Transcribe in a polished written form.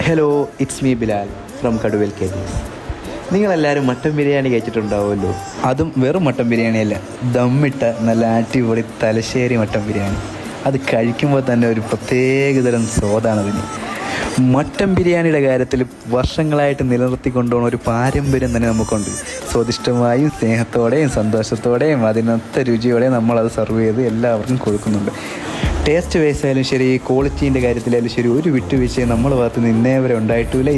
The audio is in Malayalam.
Hello, it's me Bilal from കടുവൽ കേജീസ്. നിങ്ങളെല്ലാവരും മട്ടൻ ബിരിയാണി കഴിച്ചിട്ടുണ്ടാവുമല്ലോ. അതും വെറും മട്ടൻ ബിരിയാണിയല്ല, ദമ്മിട്ട നല്ല അടിപൊളി തലശ്ശേരി മട്ടൻ ബിരിയാണി. അത് കഴിക്കുമ്പോൾ തന്നെ ഒരു പ്രത്യേകതരം സ്വാദാണതിന്. മട്ടൻ ബിരിയാണിയുടെ കാര്യത്തിൽ വർഷങ്ങളായിട്ട് നിലനിർത്തി കൊണ്ടുപോകുന്ന ഒരു പാരമ്പര്യം തന്നെ നമുക്കുണ്ട്. സ്വാദിഷ്ടമായും സ്നേഹത്തോടെയും സന്തോഷത്തോടെയും അതിനൊത്ത രുചിയോടെയും നമ്മളത് സെർവ് ചെയ്ത് എല്ലാവർക്കും കൊടുക്കുന്നുണ്ട്. ടേസ്റ്റ് വൈസ് ആയാലും ശരി, ക്വാളിറ്റീൻ്റെ കാര്യത്തിലായാലും ശരി, ഒരു വിട്ടുവീഴ്ചയും നമ്മളെ ഭാഗത്ത് നിന്ന് ഇന്നേ വരെ ഉണ്ടായിട്ടില്ല,